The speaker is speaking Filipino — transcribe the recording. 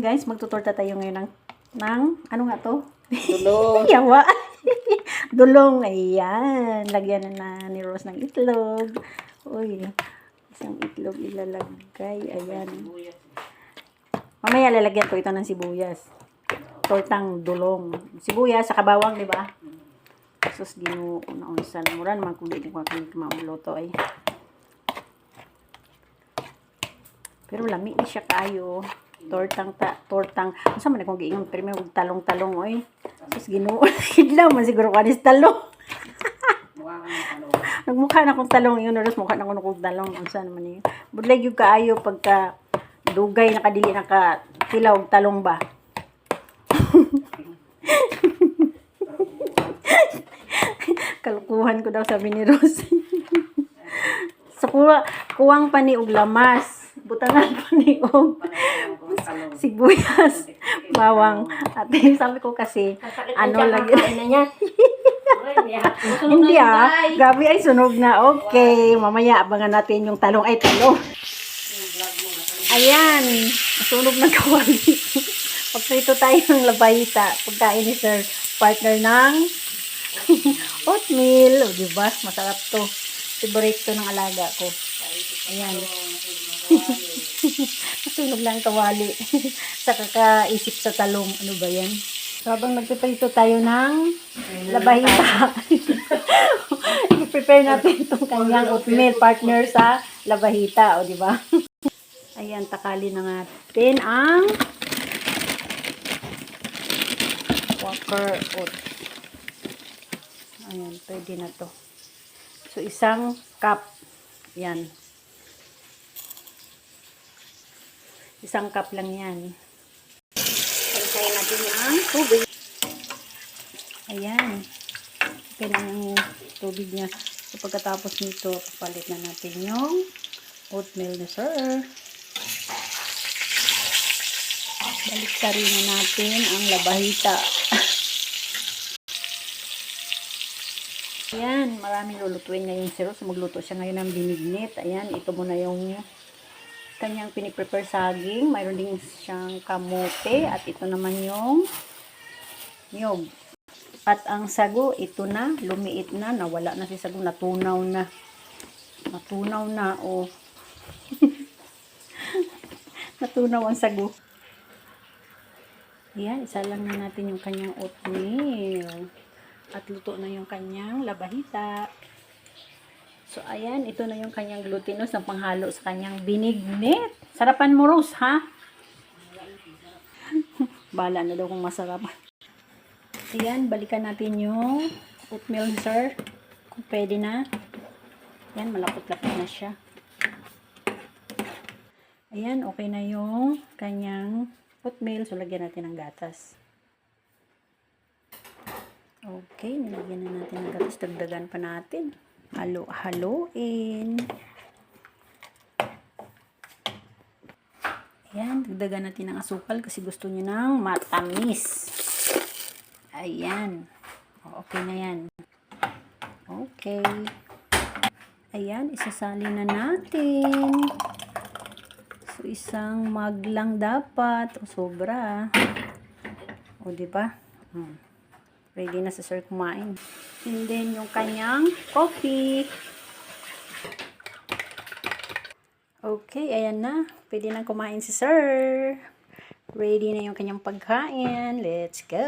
Ayan guys, magtutorta tayo ngayon ng ano nga to? Dulong. Yawa. Dulong. Ayan. Lagyan na ni Rose ng itlog. Uy. Isang itlog ilalagay. Ayan. Mamaya lalagyan ko ito ng sibuyas. Tortang dulong. Sibuyas sa kabawang, di ba? Sus, ginuo na unsan. Mura naman kung di ko mamuloto ay. Pero lami ni siya kayo. Tortang. Asa man akong giingon pero may talong-talong oy. Sus, ginuo. Hidlaw man siguro kanis talong. Nagmukha na akong talong yun. Oras mukha na akong talong. Unsan naman yun. Budlag yung kaayo pagka dugay nakadili nakatilaw talong ba. Kalukuhan ko daw sabi ni Rose. So kuwang pa ni og lamas. Butangan pa ni og sibuyas, bawang. At sabi ko kasi ano lagi na niya. hindi gabi ay sunog na. Okay, mamaya abangan natin yung talong ay talong. Ayan, sunog na kawali. Pagprito tayo ng labayita, pagkain ni Sir, partner ng oatmeal. O, diba? Masarap to. Favorite to ng alaga ko. Ayan. Nasunog lang kawali. Sa kakaisip sa talong. Ano ba yan? So, habang nagpiprito tayo ng labahita. I-prepare natin itong kanyang oatmeal partner sa labahita. O, diba? Ayan, takali na natin ang Quaker oat. Ayan, pwede na to. So, isang cup. Yan. Isang cup lang yan. Pagkain natin ang tubig. Ayan. Okay na yung tubig niya. So, pagkatapos nito, papalit na natin yung oatmeal na sir. Baliktarin na natin ang labahita. Ayan, maraming lulutuin ngayon si Rose. Magluto siya ngayon ng binignit. Ayan, ito muna yung kanyang piniprepare saging. Mayroon din siyang kamote. At ito naman yung niyog. At ang sago, ito na. Lumiit na. Nawala na si sago. Natunaw na. Natunaw na. Oh. Natunaw ang sago. Ayan, isa lang na natin yung kanyang oatmeal. At luto na yung kanyang labahita. So, ayan, ito na yung kanyang glutinous na panghalo sa kanyang binignit. Sarapan mo, Rose, ha? Bala na daw kung masarap. Ayan, balikan natin yung oatmeal, sir. Kung pwede na. Ayan, malapot-lapot na siya. Ayan, okay na yung kanyang oatmeal. So, lagyan natin ng gatas. Okay, nilagyan na natin ng gatas. Dagdagan pa natin. Halo-haloin. Ayan, dagdagan natin ng asukal kasi gusto niyo ng matamis. Ayan. Okay na yan. Okay. Ayan, isasali na natin. So, isang mug lang dapat. O, sobra. O, diba? Ready na sa sir kumain. And then, yung kanyang coffee. Okay, ayan na. Pwede na kumain si sir. Ready na yung kanyang pagkain. Let's go!